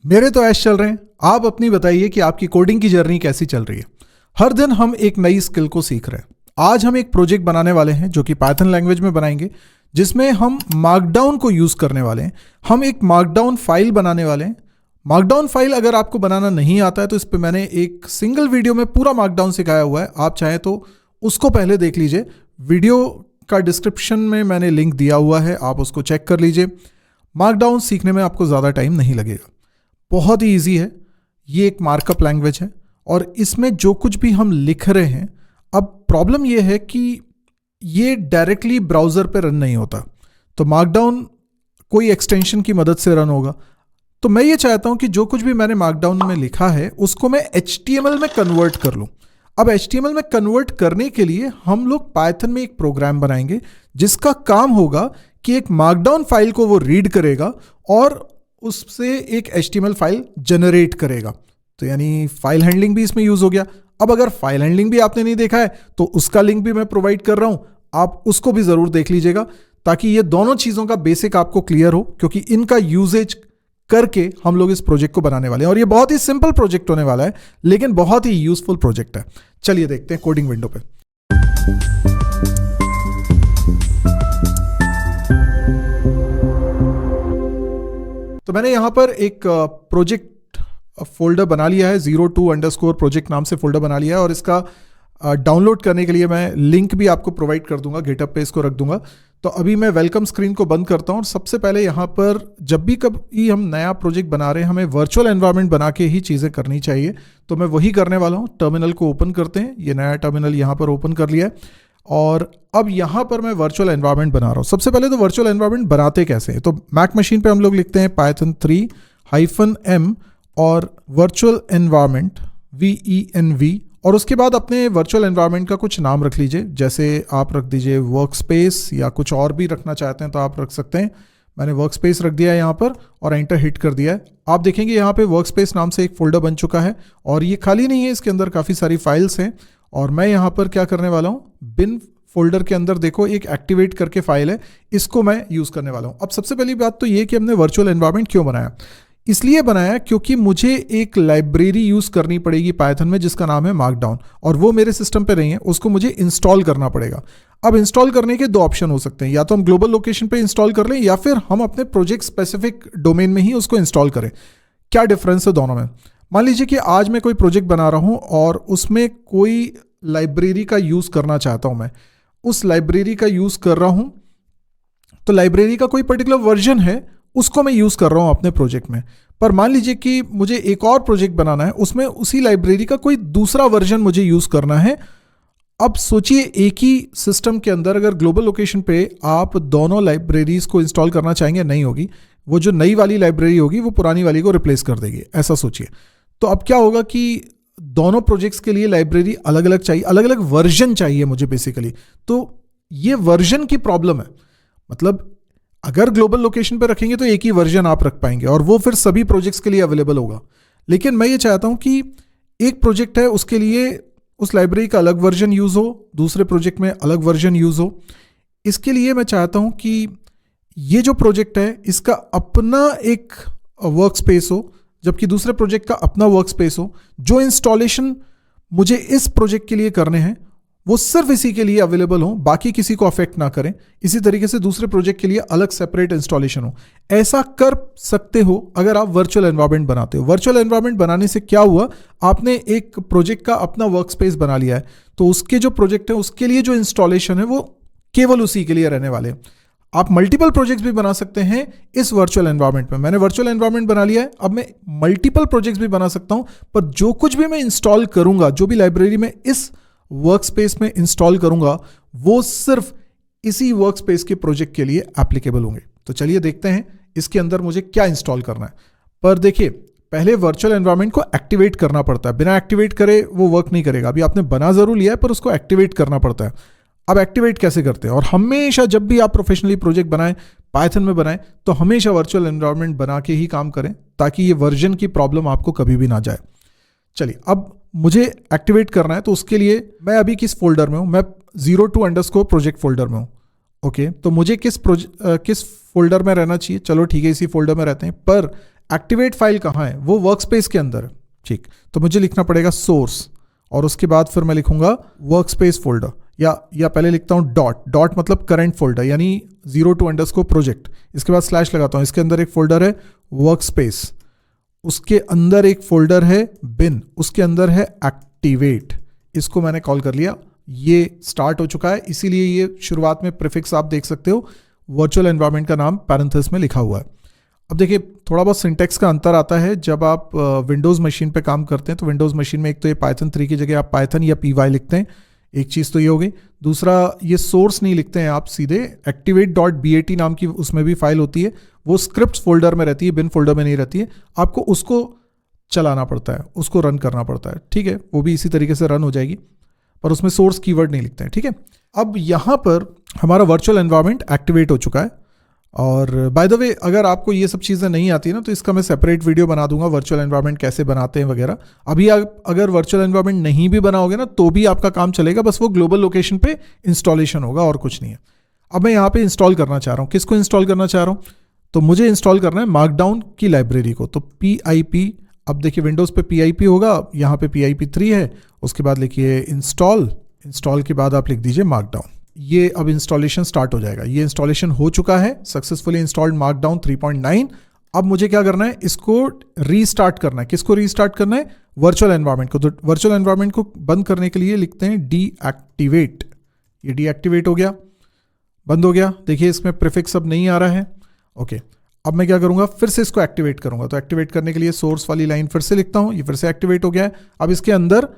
मेरे तो ऐश चल रहे हैं। आप अपनी बताइए कि आपकी कोडिंग की जर्नी कैसी चल रही है। हर दिन हम एक नई स्किल को सीख रहे हैं। आज हम एक प्रोजेक्ट बनाने वाले हैं जो कि पाइथन लैंग्वेज में बनाएंगे, जिसमें हम मार्कडाउन को यूज करने वाले हैं। हम एक मार्कडाउन फाइल बनाने वाले हैं। मार्कडाउन फाइल अगर आपको बनाना नहीं आता है तो इस पर मैंने एक सिंगल वीडियो में पूरा मार्कडाउन सिखाया हुआ है। आप चाहें तो उसको पहले देख लीजिए। वीडियो का डिस्क्रिप्शन में मैंने लिंक दिया हुआ है, आप उसको चेक कर लीजिए। मार्कडाउन सीखने में आपको ज़्यादा टाइम नहीं लगेगा, बहुत ही ईजी है। ये एक मार्कअप लैंग्वेज है और इसमें जो कुछ भी हम लिख रहे हैं, अब प्रॉब्लम ये है कि ये डायरेक्टली ब्राउज़र पे रन नहीं होता, तो मार्कडाउन कोई एक्सटेंशन की मदद से रन होगा। तो मैं ये चाहता हूं कि जो कुछ भी मैंने मार्कडाउन में लिखा है उसको मैं HTML में कन्वर्ट कर लूं। अब HTML में कन्वर्ट करने के लिए हम लोग पाइथन में एक प्रोग्राम बनाएंगे जिसका काम होगा कि एक मार्कडाउन फाइल को वो रीड करेगा और उससे एक HTML फाइल जनरेट करेगा। तो यानी फाइल हैंडलिंग भी इसमें यूज हो गया। अब अगर फाइल हैंडलिंग भी आपने नहीं देखा है तो उसका लिंक भी मैं प्रोवाइड कर रहा हूं, आप उसको भी जरूर देख लीजिएगा, ताकि ये दोनों चीजों का बेसिक आपको क्लियर हो, क्योंकि इनका यूजेज करके हम लोग इस प्रोजेक्ट को बनाने वाले हैं। और ये बहुत ही सिंपल प्रोजेक्ट होने वाला है, लेकिन बहुत ही यूजफुल प्रोजेक्ट है। चलिए देखते हैं कोडिंग विंडो पे। तो मैंने यहां पर एक प्रोजेक्ट फोल्डर बना लिया है, 02_ प्रोजेक्ट नाम से फोल्डर बना लिया है, और इसका डाउनलोड करने के लिए मैं लिंक भी आपको प्रोवाइड कर दूंगा, गिटहब पे इसको रख दूंगा। तो अभी मैं वेलकम स्क्रीन को बंद करता हूं और सबसे पहले यहां पर जब भी कभी हम नया प्रोजेक्ट बना रहे हैं, हमें वर्चुअल एनवायरनमेंट बना के ही चीज़ें करनी चाहिए। तो मैं वही करने वाला हूं। टर्मिनल को ओपन करते हैं। ये नया टर्मिनल यहां पर ओपन कर लिया है और अब यहां पर मैं वर्चुअल एनवायरनमेंट बना रहा हूं। सबसे पहले तो वर्चुअल एनवायरनमेंट बनाते कैसे हैं, तो मैक मशीन पे हम लोग लिखते हैं Python 3-m और वर्चुअल एनवायरनमेंट VENV, और उसके बाद अपने वर्चुअल एनवायरनमेंट का कुछ नाम रख लीजिए। जैसे आप रख दीजिए वर्क स्पेस, या कुछ और भी रखना चाहते हैं तो आप रख सकते हैं। मैंने वर्क स्पेस रख दिया है यहाँ पर और एंटर हिट कर दिया है। आप देखेंगे यहाँ पे वर्क स्पेस नाम से एक फोल्डर बन चुका है और ये खाली नहीं है, इसके अंदर काफ़ी सारी फाइल्स हैं। और मैं यहाँ पर क्या करने वाला हूँ, बिन फोल्डर के अंदर देखो एक एक्टिवेट करके फाइल है, इसको मैं यूज़ करने वाला हूँ। अब सबसे पहली बात तो ये कि हमने वर्चुअल एनवायरनमेंट क्यों बनाया। इसलिए बनाया क्योंकि मुझे एक लाइब्रेरी यूज़ करनी पड़ेगी पाइथन में जिसका नाम है मार्कडाउन, और वो मेरे सिस्टम पे नहीं है, उसको मुझे इंस्टॉल करना पड़ेगा। अब इंस्टॉल करने के दो ऑप्शन हो सकते हैं, या तो हम ग्लोबल लोकेशन पे इंस्टॉल कर लें या फिर हम अपने प्रोजेक्ट स्पेसिफिक डोमेन में ही उसको इंस्टॉल करें। क्या डिफरेंस है दोनों में। मान लीजिए कि आज मैं कोई प्रोजेक्ट बना रहा हूँ और उसमें कोई लाइब्रेरी का यूज़ करना चाहता हूँ, मैं उस लाइब्रेरी का यूज़ कर रहा हूँ, तो लाइब्रेरी का कोई पर्टिकुलर वर्जन है उसको मैं यूज़ कर रहा हूँ अपने प्रोजेक्ट में। पर मान लीजिए कि मुझे एक और प्रोजेक्ट बनाना है, उसमें उसी लाइब्रेरी का कोई दूसरा वर्जन मुझे यूज़ करना है। अब सोचिए, एक ही सिस्टम के अंदर अगर ग्लोबल लोकेशन पे आप दोनों लाइब्रेरीज को इंस्टॉल करना चाहेंगे, नहीं होगी। वो जो नई वाली लाइब्रेरी होगी वो पुरानी वाली को रिप्लेस कर देगी, ऐसा सोचिए। तो अब क्या होगा कि दोनों प्रोजेक्ट्स के लिए लाइब्रेरी अलग अलग चाहिए, अलग अलग वर्जन चाहिए मुझे बेसिकली। तो ये वर्जन की प्रॉब्लम है। मतलब अगर ग्लोबल लोकेशन पे रखेंगे तो एक ही वर्जन आप रख पाएंगे और वो फिर सभी प्रोजेक्ट्स के लिए अवेलेबल होगा। लेकिन मैं ये चाहता हूं कि एक प्रोजेक्ट है उसके लिए उस लाइब्रेरी का अलग वर्जन यूज़ हो, दूसरे प्रोजेक्ट में अलग वर्जन यूज़ हो। इसके लिए मैं चाहता हूं कि ये जो प्रोजेक्ट है इसका अपना एक वर्क स्पेस हो, जबकि दूसरे प्रोजेक्ट का अपना वर्क स्पेस हो। जो इंस्टॉलेशन मुझे इस प्रोजेक्ट के लिए करने हैं वो सिर्फ इसी के लिए अवेलेबल हो, बाकी किसी को अफेक्ट ना करें। इसी तरीके से दूसरे प्रोजेक्ट के लिए अलग सेपरेट इंस्टॉलेशन हो। ऐसा कर सकते हो अगर आप वर्चुअल एनवायरनमेंट बनाते हो। वर्चुअल एनवायरनमेंट बनाने से क्या हुआ, आपने एक प्रोजेक्ट का अपना वर्क स्पेस बना लिया है, तो उसके जो प्रोजेक्ट है उसके लिए जो इंस्टॉलेशन है वो केवल उसी के लिए रहने वाले हैं। आप मल्टीपल प्रोजेक्ट्स भी बना सकते हैं इस वर्चुअल एनवायरनमेंट में। मैंने वर्चुअल एनवायरनमेंट बना लिया है, अब मैं मल्टीपल प्रोजेक्ट्स भी बना सकता हूं, पर जो कुछ भी मैं इंस्टॉल करूंगा, जो भी लाइब्रेरी में इस वर्क स्पेस में इंस्टॉल करूंगा, वो सिर्फ इसी वर्क स्पेस के प्रोजेक्ट के लिए एप्लीकेबल होंगे। तो चलिए देखते हैं इसके अंदर मुझे क्या इंस्टॉल करना है। पर देखिए, पहले वर्चुअल एनवायरनमेंट को एक्टिवेट करना पड़ता है। बिना एक्टिवेट करे वो वर्क नहीं करेगा। अभी आपने बना जरूर लिया है पर उसको एक्टिवेट करना पड़ता है। अब एक्टिवेट कैसे करते हैं, और हमेशा जब भी आप प्रोफेशनली प्रोजेक्ट बनाएं, पाइथन में बनाएं, तो हमेशा वर्चुअल एनवायरनमेंट बना के ही काम करें, ताकि ये वर्जन की प्रॉब्लम आपको कभी भी ना जाए। चलिए, अब मुझे एक्टिवेट करना है, तो उसके लिए मैं अभी किस फोल्डर में हूँ, मैं 02_ प्रोजेक्ट फोल्डर में हूँ। ओके, तो मुझे किस फोल्डर में रहना चाहिए, चलो ठीक है इसी फोल्डर में रहते हैं। पर एक्टिवेट फाइल कहाँ है, वो वर्कस्पेस के अंदर है। ठीक, तो मुझे लिखना पड़ेगा सोर्स और उसके बाद फिर मैं लिखूंगा वर्कस्पेस फोल्डर, या पहले लिखता हूँ डॉट मतलब करंट फोल्डर, यानी 02_ प्रोजेक्ट, इसके बाद स्लैश लगाता हूँ। इसके अंदर एक फोल्डर है वर्कस्पेस, उसके अंदर एक फोल्डर है बिन, उसके अंदर है एक्टिवेट। इसको मैंने कॉल कर लिया, ये स्टार्ट हो चुका है, इसीलिए ये शुरुआत में प्रीफिक्स आप देख सकते हो, वर्चुअल एनवायरनमेंट का नाम पैरेंथेसिस में लिखा हुआ है। अब देखिए थोड़ा बहुत सिंटेक्स का अंतर आता है जब आप विंडोज़ मशीन पे काम करते हैं। तो विंडोज़ मशीन में एक तो ये पाइथन 3 की जगह आप पाइथन या py लिखते हैं, एक चीज़ तो ये हो गई। दूसरा, ये सोर्स नहीं लिखते हैं आप सीधे, activate.bat नाम की उसमें भी फाइल होती है, वो स्क्रिप्ट फोल्डर में रहती है, बिन फोल्डर में नहीं रहती है। आपको उसको चलाना पड़ता है, उसको रन करना पड़ता है। ठीक है, वो भी इसी तरीके से रन हो जाएगी, पर उसमें सोर्स कीवर्ड नहीं लिखते हैं। ठीक है, अब यहाँ पर हमारा वर्चुअल एनवायरनमेंट एक्टिवेट हो चुका है। और बाय द वे, अगर आपको ये सब चीज़ें नहीं आती ना, तो इसका मैं सेपरेट वीडियो बना दूंगा, वर्चुअल एनवायरनमेंट कैसे बनाते हैं वगैरह। अभी आप अगर वर्चुअल एनवायरनमेंट नहीं भी बनाओगे ना तो भी आपका काम चलेगा, बस वो ग्लोबल लोकेशन पे इंस्टॉलेशन होगा और कुछ नहीं है। अब मैं यहाँ पे इंस्टॉल करना चाह रहा हूँ, किसको इंस्टॉल करना चाह रहा हूँ, तो मुझे इंस्टॉल करना है मार्कडाउन की लाइब्रेरी को। तो PIP, अब देखिए विंडोज़ पे PIP होगा, यहाँ पे PIP3 है, उसके बाद लिखिए इंस्टॉल के बाद आप लिख दीजिए मार्कडाउन। ये अब इंस्टॉलेशन स्टार्ट हो जाएगा। ये इंस्टॉलेशन हो चुका है, सक्सेसफुली इंस्टॉल्ड मार्कडाउन 3.9। अब मुझे क्या करना है, इसको रीस्टार्ट करना है। किसको रीस्टार्ट करना है, वर्चुअल एनवायरनमेंट को। तो वर्चुअल एनवायरनमेंट को बंद करने के लिए लिखते हैं डीएक्टिवेट। ये डीएक्टिवेट हो गया, बंद हो गया। देखिए इसमें प्रीफिक्स अब नहीं आ रहा है। ओके, अब मैं क्या करूंगा, फिर से इसको एक्टिवेट करूंगा। तो एक्टिवेट करने के लिए सोर्स वाली लाइन फिर से लिखता हूं, ये फिर से एक्टिवेट हो गया है। अब इसके अंदर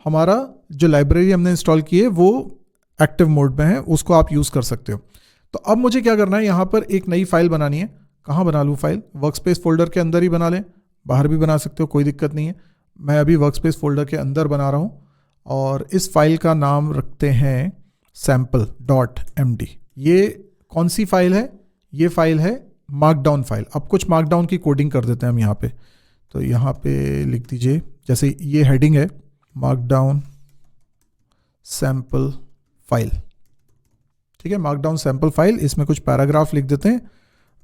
हमारा जो लाइब्रेरी हमने इंस्टॉल की है वो एक्टिव मोड में है, उसको आप यूज़ कर सकते हो। तो अब मुझे क्या करना है, यहाँ पर एक नई फाइल बनानी है। कहाँ बना लूँ फाइल, वर्कस्पेस फोल्डर के अंदर ही बना लें, बाहर भी बना सकते हो, कोई दिक्कत नहीं है। मैं अभी वर्कस्पेस फोल्डर के अंदर बना रहा हूँ और इस फाइल का नाम रखते हैं sample.md। ये कौन सी फाइल है, ये फाइल है मार्कडाउन फाइल। अब कुछ मार्कडाउन की कोडिंग कर देते हैं हम यहाँ पे। तो यहाँ पे लिख दीजिए, जैसे ये हेडिंग है मार्कडाउन सैम्पल फाइल। ठीक है, मार्कडाउन सैम्पल फाइल, इसमें कुछ पैराग्राफ लिख देते हैं।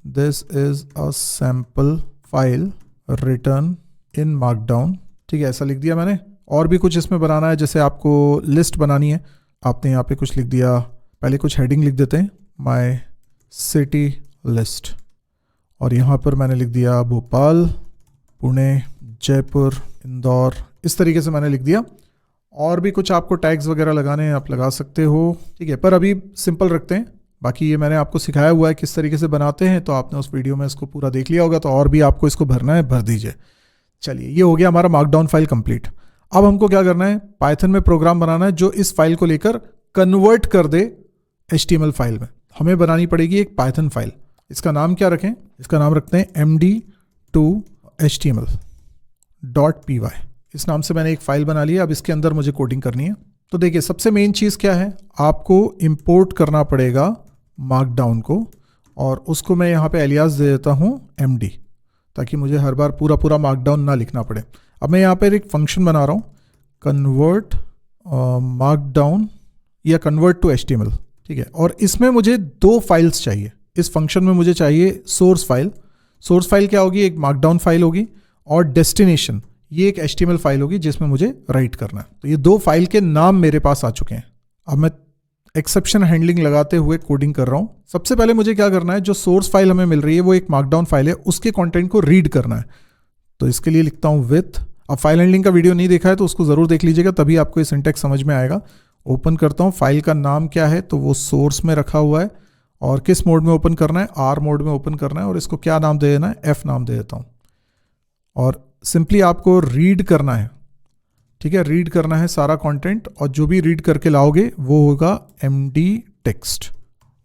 This is a sample file return in markdown. ठीक है, ऐसा लिख दिया मैंने। और भी कुछ इसमें बनाना है, जैसे आपको लिस्ट बनानी है, आपने यहाँ पे कुछ लिख दिया। पहले कुछ हेडिंग लिख देते हैं, माय सिटी लिस्ट, और यहाँ पर मैंने लिख दिया भोपाल, पुणे, जयपुर, इंदौर, इस तरीके से मैंने लिख दिया। और भी कुछ आपको टैग्स वगैरह लगाने हैं आप लगा सकते हो। ठीक है, पर अभी सिंपल रखते हैं। बाकी ये मैंने आपको सिखाया हुआ है किस तरीके से बनाते हैं, तो आपने उस वीडियो में इसको पूरा देख लिया होगा। तो और भी आपको इसको भरना है, भर दीजिए। चलिए, ये हो गया हमारा मार्कडाउन फाइल कंप्लीट। अब हमको क्या करना है, पाइथन में प्रोग्राम बनाना है जो इस फाइल को लेकर कन्वर्ट कर दे HTML फाइल में। हमें बनानी पड़ेगी एक पाइथन फाइल। इसका नाम क्या रखें, इसका नाम रखते हैं md2html.py। इस नाम से मैंने एक फाइल बना ली है। अब इसके अंदर मुझे कोडिंग करनी है। तो देखिए सबसे मेन चीज़ क्या है, आपको इंपोर्ट करना पड़ेगा मार्कडाउन को, और उसको मैं यहाँ पे एलियास दे देता हूँ md, ताकि मुझे हर बार पूरा मार्कडाउन ना लिखना पड़े। अब मैं यहाँ पर एक फंक्शन बना रहा हूँ, कन्वर्ट मार्कडाउन या कन्वर्ट टू HTML। ठीक है, और इसमें मुझे 2 फाइल्स चाहिए। इस फंक्शन में मुझे चाहिए सोर्स फाइल। सोर्स फाइल क्या होगी, एक मार्कडाउन फाइल होगी, और डेस्टिनेशन ये एक HTML फाइल होगी जिसमें मुझे राइट करना है। तो ये 2 फाइल के नाम मेरे पास आ चुके हैं। अब मैं एक्सेप्शन हैंडलिंग लगाते हुए कोडिंग कर रहा हूँ। सबसे पहले मुझे क्या करना है, जो सोर्स फाइल हमें मिल रही है वो एक मार्कडाउन फाइल है, उसके कंटेंट को रीड करना है। तो इसके लिए लिखता हूँ विथ। अब फाइल हैंडलिंग का वीडियो नहीं देखा है तो उसको ज़रूर देख लीजिएगा, तभी आपको ये सिंटैक्स समझ में आएगा। ओपन करता हूँ, फाइल का नाम क्या है, तो वो सोर्स में रखा हुआ है, और किस मोड में ओपन करना है, R मोड में ओपन करना है, और इसको क्या नाम दे देना है, F नाम दे देता हूँ। और सिंपली आपको रीड करना है। ठीक है, रीड करना है सारा कंटेंट, और जो भी रीड करके लाओगे वो होगा md टेक्स्ट।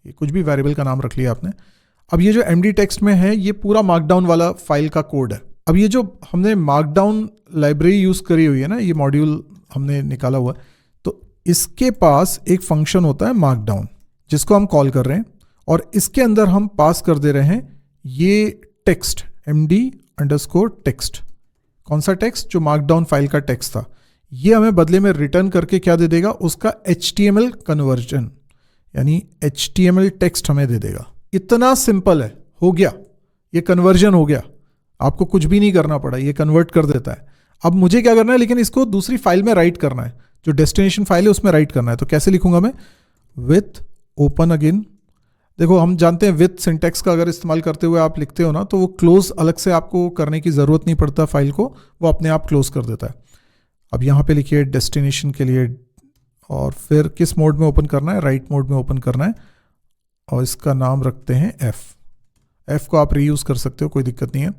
ये कुछ भी वेरिएबल का नाम रख लिया आपने। अब ये जो md टेक्स्ट में है ये पूरा मार्कडाउन वाला फाइल का कोड है। अब ये जो हमने मार्कडाउन लाइब्रेरी यूज़ करी हुई है ना, ये मॉड्यूल हमने निकाला हुआ है, तो इसके पास एक फंक्शन होता है मार्कडाउन जिसको हम कॉल कर रहे हैं, और इसके अंदर हम पास कर दे रहे हैं ये टेक्स्ट md_text। कौन सा टेक्स्ट, जो मार्कडाउन फाइल का टेक्स्ट था। ये हमें बदले में रिटर्न करके क्या दे देगा, उसका HTML कन्वर्जन, यानी HTML टेक्स्ट हमें दे देगा। इतना सिंपल है, हो गया, ये कन्वर्जन हो गया। आपको कुछ भी नहीं करना पड़ा, ये कन्वर्ट कर देता है। अब मुझे क्या करना है, लेकिन इसको दूसरी फाइल में राइट करना है, जो डेस्टिनेशन फाइल है उसमें राइट करना है। तो कैसे लिखूंगा मैं, विथ ओपन अगेन। देखो हम जानते हैं विथ सिंटेक्स का अगर इस्तेमाल करते हुए आप लिखते हो ना, तो वो क्लोज अलग से आपको करने की ज़रूरत नहीं पड़ता, फाइल को वो अपने आप क्लोज कर देता है। अब यहाँ पे लिखिए डेस्टिनेशन के लिए, और फिर किस मोड में ओपन करना है, राइट मोड में ओपन करना है, और इसका नाम रखते हैं एफ को आप रीयूज़ कर सकते हो, कोई दिक्कत नहीं है।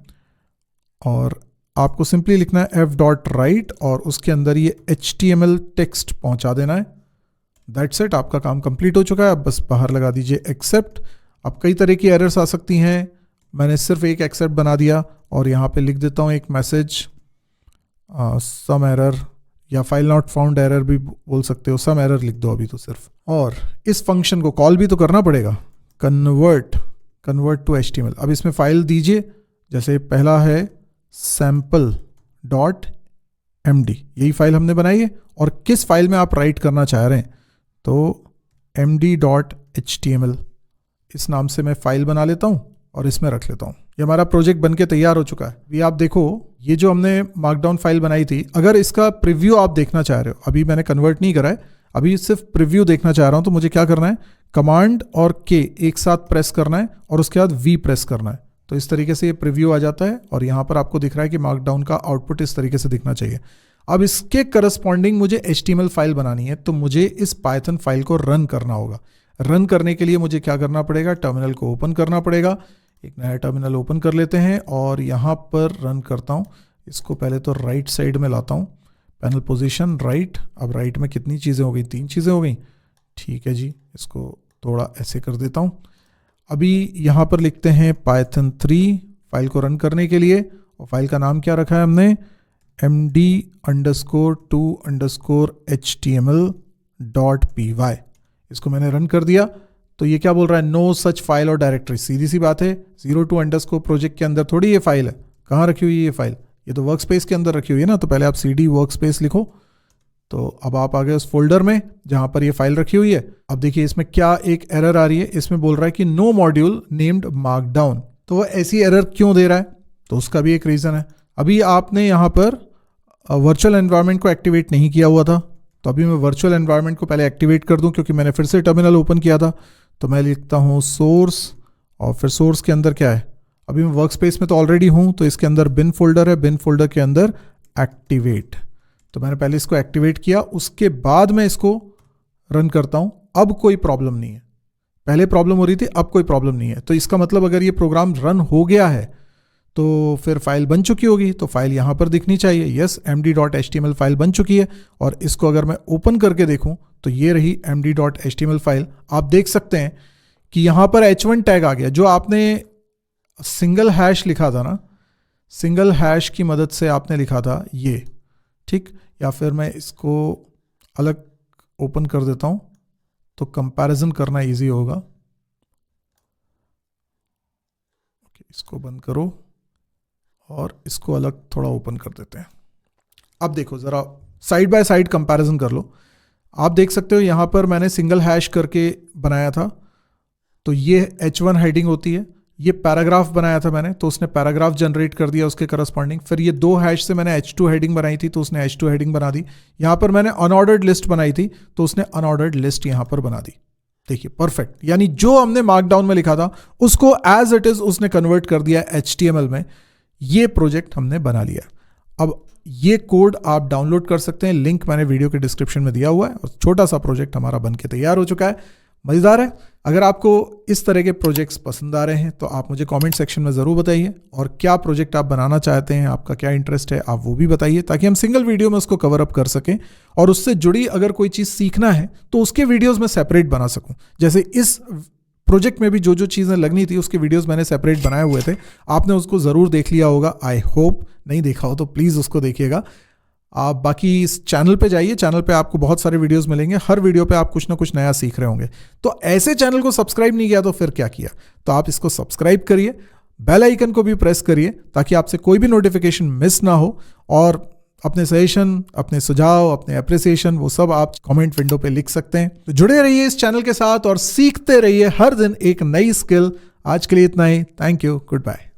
और आपको सिंपली लिखना है f.write और उसके अंदर ये HTML टेक्स्ट पहुंचा देना है। दैट्स इट, आपका काम कंप्लीट हो चुका है। अब बस बाहर लगा दीजिए एक्सेप्ट। अब कई तरह की एरर्स आ सकती हैं, मैंने सिर्फ एक एक्सेप्ट बना दिया और यहाँ पे लिख देता हूँ एक मैसेज, सम एरर, या फाइल नॉट फाउंड एरर भी बोल सकते हो, सम एरर लिख दो अभी तो सिर्फ। और इस फंक्शन को कॉल भी तो करना पड़ेगा, कन्वर्ट टू HTML। अब इसमें फाइल दीजिए, जैसे पहला है sample.md, यही फाइल हमने बनाई है। और किस फाइल में आप राइट करना चाह रहे हैं, तो md.html इस नाम से मैं फाइल बना लेता हूं और इसमें रख लेता हूं। ये हमारा प्रोजेक्ट बनके तैयार हो चुका है। ये आप देखो, ये जो हमने मार्कडाउन फाइल बनाई थी, अगर इसका प्रीव्यू आप देखना चाह रहे हो, अभी मैंने कन्वर्ट नहीं करा है, अभी सिर्फ प्रीव्यू देखना चाह रहा हूं, तो मुझे क्या करना है, कमांड और के एक साथ प्रेस करना है और उसके बाद वी प्रेस करना है। तो इस तरीके से ये प्रीव्यू आ जाता है और यहाँ पर आपको दिख रहा है कि मार्कडाउन का आउटपुट इस तरीके से दिखना चाहिए। अब इसके करस्पॉन्डिंग मुझे HTML फाइल बनानी है, तो मुझे इस पाइथन फाइल को रन करना होगा। रन करने के लिए मुझे क्या करना पड़ेगा, टर्मिनल को ओपन करना पड़ेगा। एक नया टर्मिनल ओपन कर लेते हैं और यहाँ पर रन करता हूँ। इसको पहले तो राइट साइड में लाता हूँ, पैनल पोजीशन राइट। अब राइट में कितनी चीज़ें हो गई, 3 चीज़ें हो गई, ठीक है जी। इसको थोड़ा ऐसे कर देता हूँ। अभी यहाँ पर लिखते हैं Python 3 फाइल को रन करने के लिए, और फाइल का नाम क्या रखा है हमने, md_2_html.py। इसको मैंने रन कर दिया तो ये क्या बोल रहा है, नो सच फाइल और डायरेक्टरी। सीधी सी बात है, 02_ प्रोजेक्ट के अंदर थोड़ी ये फाइल है, कहाँ रखी हुई है ये फाइल, ये तो वर्क स्पेस के अंदर रखी हुई है ना। तो पहले आप cd वर्क स्पेस लिखो। तो अब आप आ गए उस फोल्डर में जहां पर ये फाइल रखी हुई है। अब देखिए इसमें क्या एक एरर आ रही है, इसमें बोल रहा है कि नो मॉड्यूल नेम्ड मार्कडाउन। तो वो ऐसी एरर क्यों दे रहा है, तो उसका भी एक रीज़न है। अभी आपने यहाँ पर वर्चुअल एनवायरनमेंट को एक्टिवेट नहीं किया हुआ था, तो अभी मैं वर्चुअल एनवायरनमेंट को पहले एक्टिवेट कर दूं, क्योंकि मैंने फिर से टर्मिनल ओपन किया था। तो मैं लिखता हूँ सोर्स, और फिर सोर्स के अंदर क्या है, अभी मैं वर्क स्पेस में तो ऑलरेडी हूँ, तो इसके अंदर बिन फोल्डर है, बिन फोल्डर के अंदर एक्टिवेट। तो मैंने पहले इसको एक्टिवेट किया, उसके बाद मैं इसको रन करता हूं। अब कोई प्रॉब्लम नहीं है, पहले प्रॉब्लम हो रही थी, अब कोई प्रॉब्लम नहीं है। तो इसका मतलब अगर ये प्रोग्राम रन हो गया है तो फिर फाइल बन चुकी होगी, तो फाइल यहां पर दिखनी चाहिए। यस, md.html फाइल बन चुकी है। और इसको अगर मैं ओपन करके देखूं तो ये रही md.html फाइल। आप देख सकते हैं कि यहां पर h1 टैग आ गया, जो आपने सिंगल हैश लिखा था ना, सिंगल हैश की मदद से आपने लिखा था ये, ठीक। या फिर मैं इसको अलग ओपन कर देता हूं तो कंपैरिजन करना इजी होगा। ओके, इसको बंद करो और इसको अलग थोड़ा ओपन कर देते हैं। अब देखो जरा साइड बाय साइड कंपैरिजन कर लो। आप देख सकते हो यहां पर मैंने सिंगल हैश करके बनाया था, तो ये H1 हेडिंग होती है। ये पैराग्राफ बनाया था मैंने, तो उसने पैराग्राफ जनरेट कर दिया उसके करस्पॉन्डिंग। फिर ये 2 हैश से मैंने H2 हेडिंग बनाई थी, तो उसने H2 हेडिंग बना दी। यहाँ पर मैंने अनऑर्डर्ड लिस्ट बनाई थी, तो उसने अनऑर्डर्ड लिस्ट यहाँ पर बना दी। देखिए परफेक्ट, यानी जो हमने मार्कडाउन में लिखा था उसको एज इट इज उसने कन्वर्ट कर दिया HTML में। ये प्रोजेक्ट हमने बना लिया। अब ये कोड आप डाउनलोड कर सकते हैं, लिंक मैंने वीडियो के डिस्क्रिप्शन में दिया हुआ है। और छोटा सा प्रोजेक्ट हमारा बनके तैयार हो चुका है। मज़ेदार है। अगर आपको इस तरह के प्रोजेक्ट्स पसंद आ रहे हैं तो आप मुझे कमेंट सेक्शन में ज़रूर बताइए, और क्या प्रोजेक्ट आप बनाना चाहते हैं, आपका क्या इंटरेस्ट है, आप वो भी बताइए, ताकि हम सिंगल वीडियो में उसको कवर अप कर सकें। और उससे जुड़ी अगर कोई चीज़ सीखना है तो उसके वीडियोस में सेपरेट बना सकूं। जैसे इस प्रोजेक्ट में भी जो जो चीज़ें लगनी थी उसके वीडियोस मैंने सेपरेट बनाए हुए थे, आपने उसको ज़रूर देख लिया होगा। आई होप, नहीं देखा हो तो प्लीज़ उसको देखिएगा। आप बाकी इस चैनल पे जाइए, चैनल पे आपको बहुत सारे वीडियोस मिलेंगे, हर वीडियो पे आप कुछ ना कुछ नया सीख रहे होंगे। तो ऐसे चैनल को सब्सक्राइब नहीं किया तो फिर क्या किया, तो आप इसको सब्सक्राइब करिए, बेल आइकन को भी प्रेस करिए, ताकि आपसे कोई भी नोटिफिकेशन मिस ना हो। और अपने सजेशन, अपने सुझाव, अपने अप्रिसिएशन, वो सब आप कमेंट विंडो पे लिख सकते हैं। तो जुड़े रहिए इस चैनल के साथ और सीखते रहिए हर दिन एक नई स्किल। आज के लिए इतना ही। Thank you, good bye.